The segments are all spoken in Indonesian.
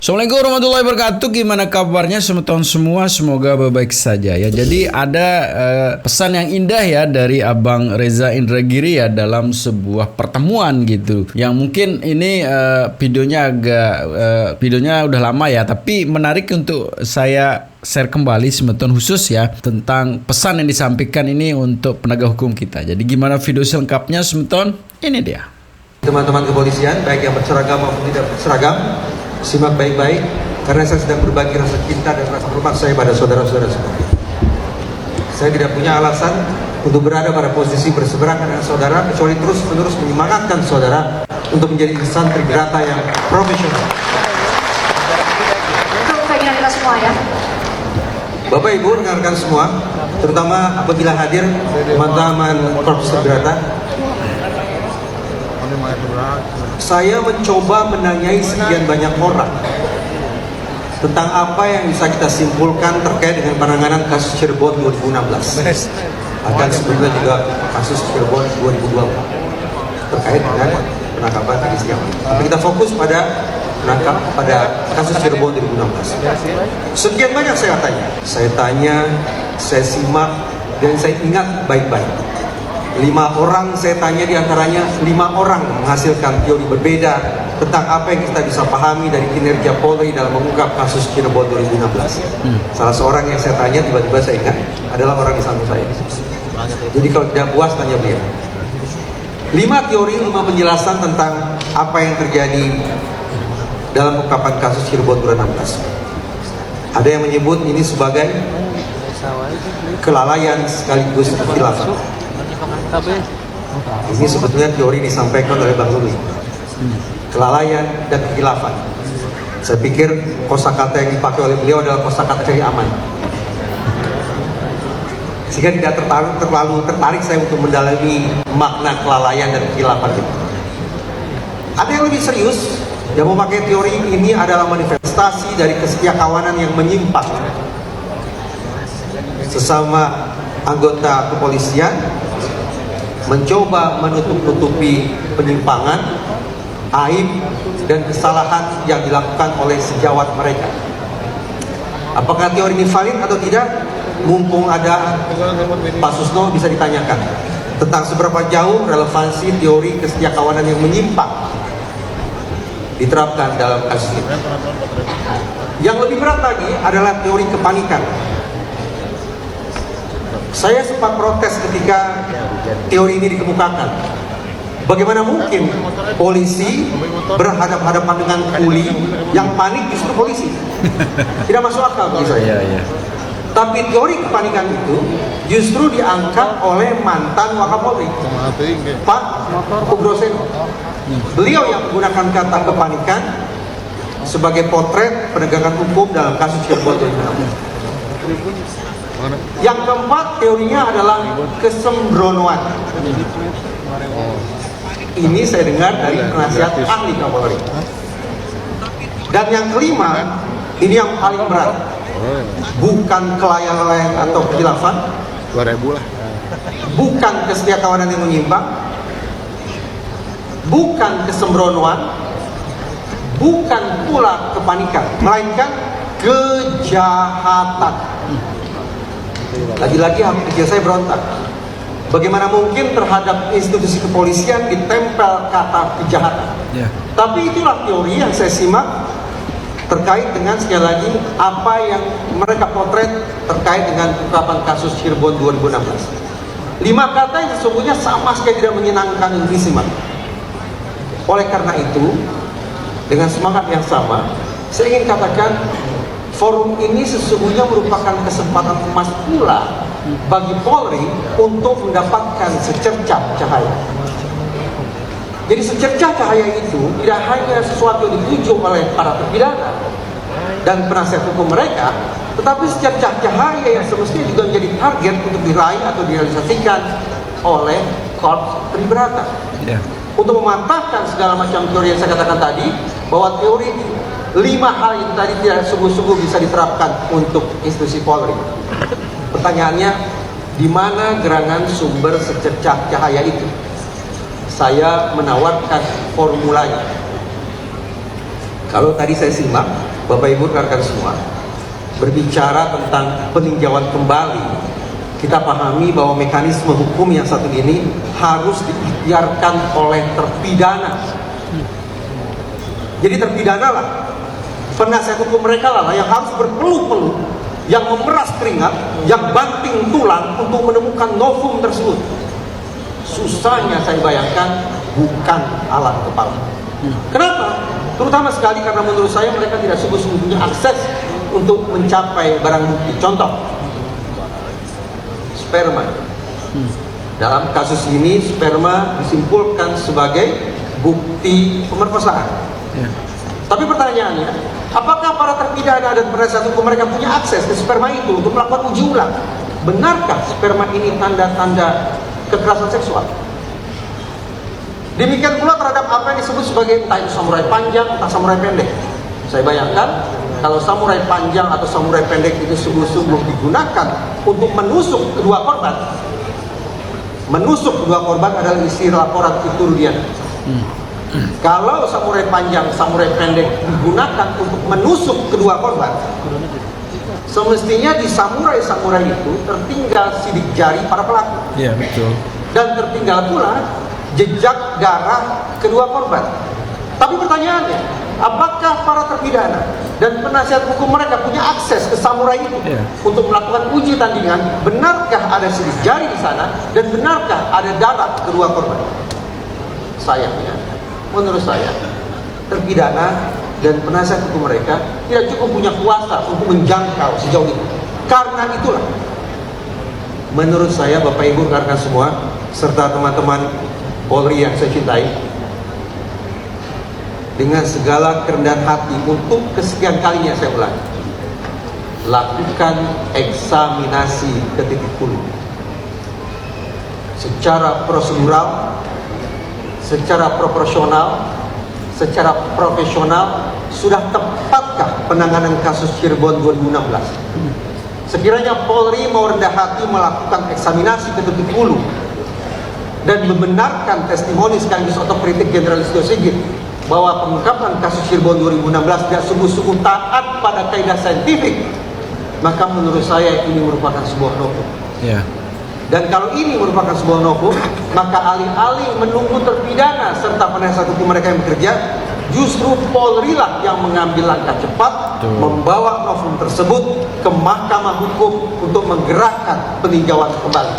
Assalamualaikum warahmatullahi wabarakatuh. Gimana kabarnya teman-teman semua? Semoga baik-baik saja ya. Jadi ada pesan yang indah ya dari Abang Reza Indragiri ya dalam sebuah pertemuan gitu. Yang mungkin ini videonya udah lama ya, tapi menarik untuk saya share kembali teman-teman, khusus ya tentang pesan yang disampaikan ini untuk penegak hukum kita. Jadi gimana video selengkapnya teman-teman? Ini dia. Teman-teman kepolisian, baik yang berseragam maupun tidak berseragam, simak baik-baik, karena saya sedang berbagi rasa cinta dan rasa hormat saya pada saudara-saudara semua. Saya tidak punya alasan untuk berada pada posisi berseberangan dengan saudara, kecuali terus-menerus menyemangatkan saudara untuk menjadi santri Brata yang profesional. Itu keinginan kita semua ya. Bapak Ibu, rekan-rekan semua, terutama apabila hadir teman-teman Korps Brata, saya mencoba menanyai sekian banyak orang tentang apa yang bisa kita simpulkan terkait dengan penanganan kasus Cirebon 2016. Akan sebelumnya juga kasus Cirebon 2020 terkait dengan penangkapan tadi siang. Tapi kita fokus pada kasus Cirebon 2016. Sekian banyak saya tanya, saya simak, dan saya ingat baik-baik. 5 orang saya tanya, diantaranya 5 orang menghasilkan teori berbeda tentang apa yang kita bisa pahami dari kinerja Polri dalam mengungkap kasus Cirebon 2016. Salah seorang yang saya tanya, tiba-tiba saya ingat, adalah orang di samping saya. Jadi kalau tidak puas, tanya beliau. 5 teori, 5 penjelasan tentang apa yang terjadi dalam pengungkapan kasus Cirebon 2016. Ada yang menyebut ini sebagai kelalaian sekaligus kekhilafan. Ini sebetulnya teori disampaikan oleh Bang Luli. Kelalaian dan kekhilafan. Saya pikir kosakata yang dipakai oleh beliau adalah kosakata cari aman. Sehingga tidak terlalu tertarik saya untuk mendalami makna kelalaian dan kekhilafan itu. Ada yang lebih serius yang memakai teori ini adalah manifestasi dari kesetiakawanan yang menyimpang sesama anggota kepolisian, mencoba menutup-nutupi penyimpangan, aib, dan kesalahan yang dilakukan oleh sejawat mereka. Apakah teori ini valid atau tidak? Mumpung ada Pak Susno, bisa ditanyakan tentang seberapa jauh relevansi teori kesetiakawanan yang menyimpang diterapkan dalam kasus ini. Yang lebih berat lagi adalah teori kepanikan. Saya sempat protes ketika teori ini dikemukakan. Bagaimana mungkin polisi berhadapan-hadapan dengan kuli, yang panik justru polisi? Tidak masuk akal bagi saya. Tapi teori kepanikan itu justru diangkat oleh mantan Wakapolri, Pak Ugroseno. Beliau yang menggunakan kata kepanikan sebagai potret penegakan hukum dalam kasus Cirebon 2016. Yang keempat, teorinya adalah kesembronoan. Ini saya dengar dari penasihat ahli Kapolri. Dan yang kelima, ini yang paling berat. Bukan kelalaian atau kekhilafan, 2000 lah. bukan kesetiakawanan yang menyimpang, bukan kesembronoan, bukan pula kepanikan, melainkan kejahatan. Lagi-lagi hati kecil saya berontak. Bagaimana mungkin terhadap institusi kepolisian ditempel kata kejahatan? Tapi itulah teori yang saya simak terkait dengan, sekali lagi, apa yang mereka potret terkait dengan pengungkapan kasus Cirebon 2016. 5 kata yang sesungguhnya sama sekali tidak menyenangkan untuk disimak. Oleh karena itu, dengan semangat yang sama, saya ingin katakan, forum ini sesungguhnya merupakan kesempatan emas pula bagi Polri untuk mendapatkan secercah cahaya. Jadi secercah cahaya itu tidak hanya sesuatu yang dituju oleh para terpidana dan penasihat hukum mereka, tetapi secercah cahaya yang semestinya juga menjadi target untuk diraih atau direalisasikan oleh Korps Tribrata. Untuk memantahkan segala macam teori yang saya katakan tadi, bahwa teori 5 hal itu tadi tidak sungguh-sungguh bisa diterapkan untuk institusi Polri. Pertanyaannya, di mana gerangan sumber secercah cahaya itu? Saya menawarkan formulanya. Kalau tadi saya simak, Bapak Ibu rekan semua, berbicara tentang peninjauan kembali, kita pahami bahwa mekanisme hukum yang satu ini harus diikhtiarkan oleh terpidana. Jadi terpidana lah, penasihat hukum mereka lah yang harus berpeluh-peluh, yang memeras keringat, yang banting tulang untuk menemukan novum tersebut. Susahnya saya bayangkan bukan alat kepala. Kenapa? Terutama sekali karena menurut saya mereka tidak sungguh-sungguh punya akses untuk mencapai barang bukti. Contoh, sperma. Dalam kasus ini sperma disimpulkan sebagai bukti pemerkosaan. Tapi pertanyaannya, apakah para terpidana dan penasihat hukum mereka punya akses ke sperma itu untuk melakukan uji ulang? Benarkah sperma ini tanda-tanda kekerasan seksual? Demikian pula terhadap apa yang disebut sebagai entah itu samurai panjang, entah samurai pendek. Saya bayangkan kalau samurai panjang atau samurai pendek itu sungguh-sungguh digunakan untuk menusuk kedua korban. Menusuk kedua korban adalah isi laporan itu Rudian. Kalau samurai panjang, samurai pendek digunakan untuk menusuk kedua korban, semestinya di samurai-samurai itu tertinggal sidik jari para pelaku. Iya, betul. Dan tertinggal pula jejak darah kedua korban. Tapi pertanyaannya, apakah para terpidana dan penasihat hukum mereka punya akses ke samurai itu untuk melakukan uji tandingan? Benarkah ada sidik jari di sana dan benarkah ada darah kedua korban? Sayangnya, menurut saya, terpidana dan penasihat hukum mereka tidak cukup punya kuasa untuk menjangkau sejauh itu. Karena itulah, menurut saya, Bapak Ibu rekan semua, serta teman-teman Polri yang saya cintai, dengan segala kerendahan hati untuk kesekian kalinya saya ulangi, lakukan eksaminasi ke titik hulu secara prosedural, secara proporsional, secara profesional. Sudah tepatkah penanganan kasus Cirebon 2016? Sekiranya Polri mau rendah hati melakukan eksaminasi ke titik hulu dan membenarkan testimoni sekaligus otokritik Jenderal Listio Sigit bahwa pengungkapan kasus Cirebon 2016 tidak sungguh-sungguh taat pada kaidah saintifik, maka menurut saya ini merupakan sebuah novum. Dan kalau ini merupakan sebuah novum, maka alih-alih menunggu terpidana serta penasihat hukum mereka yang bekerja, justru Polri lah yang mengambil langkah cepat, membawa novum tersebut ke Mahkamah Hukum untuk menggerakkan peninjauan kembali.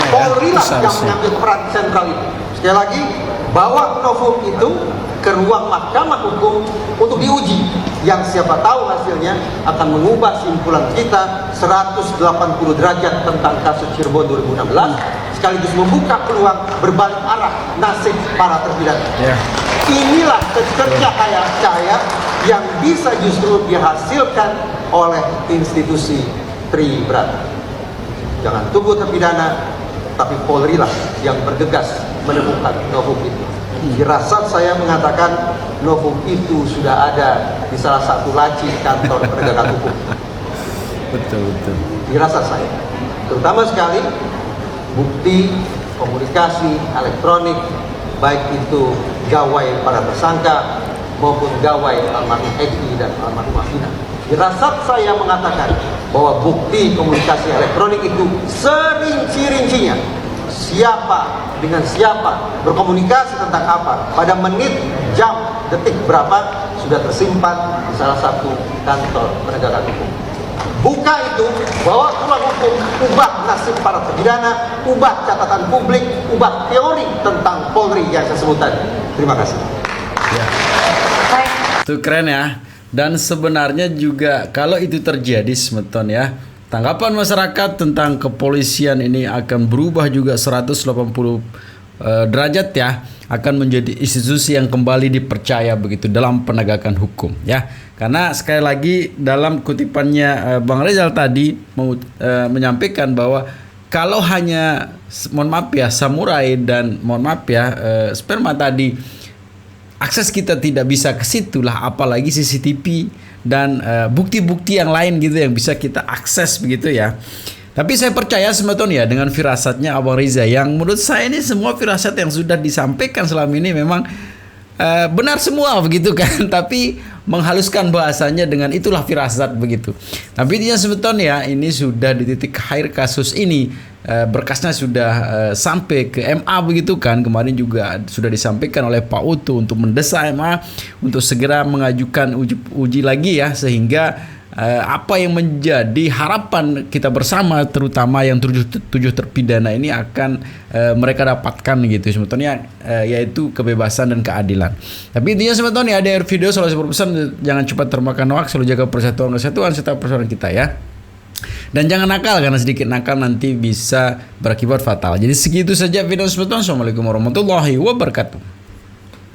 Polri lah yang mengambil peran sentral itu. Sekali lagi, bawa novum itu ke ruang Mahkamah Hukum untuk diuji, yang siapa tahu hasilnya akan mengubah simpulan kita 180 derajat tentang kasus Cirebon 2016, sekaligus membuka peluang berbalik arah nasib para terpidana. Inilah cahaya yang bisa justru dihasilkan oleh institusi Tribrata. Jangan tunggu terpidana, tapi Polri lah yang bergegas menemukan novum itu. Firasat saya mengatakan novum itu sudah ada di salah satu laci kantor penegakan hukum. Betul. Firasat saya, terutama sekali bukti komunikasi elektronik, baik itu gawai para tersangka maupun gawai almarhum Eki dan almarhum Afina. Firasat saya mengatakan bahwa bukti komunikasi elektronik itu serinci-rincinya, siapa dengan siapa, berkomunikasi tentang apa, pada menit, jam, detik berapa, sudah tersimpan di salah satu kantor penegakan hukum. Buka itu, bawa ke ruang hukum, ubah nasib para terpidana, ubah catatan publik, ubah teori tentang Polri yang saya sebut tadi. Terima kasih. Itu keren ya. Dan sebenarnya juga kalau itu terjadi Semeton ya, tanggapan masyarakat tentang kepolisian ini akan berubah juga 180 derajat ya, akan menjadi institusi yang kembali dipercaya begitu dalam penegakan hukum ya. Karena sekali lagi dalam kutipannya Bang Rezal tadi menyampaikan bahwa kalau hanya mohon maaf ya samurai dan mohon maaf ya sperma tadi, akses kita tidak bisa ke situ lah, apalagi CCTV dan bukti-bukti yang lain gitu yang bisa kita akses begitu ya. Tapi saya percaya Semeton ya dengan firasatnya Abang Riza, yang menurut saya ini semua firasat yang sudah disampaikan selama ini memang benar semua begitu kan, tapi menghaluskan bahasanya dengan itulah firasat begitu. Tapi intinya sebetulnya ini sudah di titik akhir kasus ini, berkasnya sudah sampai ke MA begitu kan. Kemarin juga sudah disampaikan oleh Pak Utu untuk mendesak MA untuk segera mengajukan uji lagi ya, sehingga apa yang menjadi harapan kita bersama, terutama yang tujuh terpidana ini akan mereka dapatkan gitu sebetulnya, yaitu kebebasan dan keadilan. Tapi intinya sebetulnya ada video selalu saya berpesan, jangan cepat termakan hoax, selalu jaga persatuan serta persaudaraan kita ya. Dan jangan nakal, karena sedikit nakal nanti bisa berakibat fatal. Jadi segitu saja video sebetulnya. Assalamualaikum warahmatullahi wabarakatuh.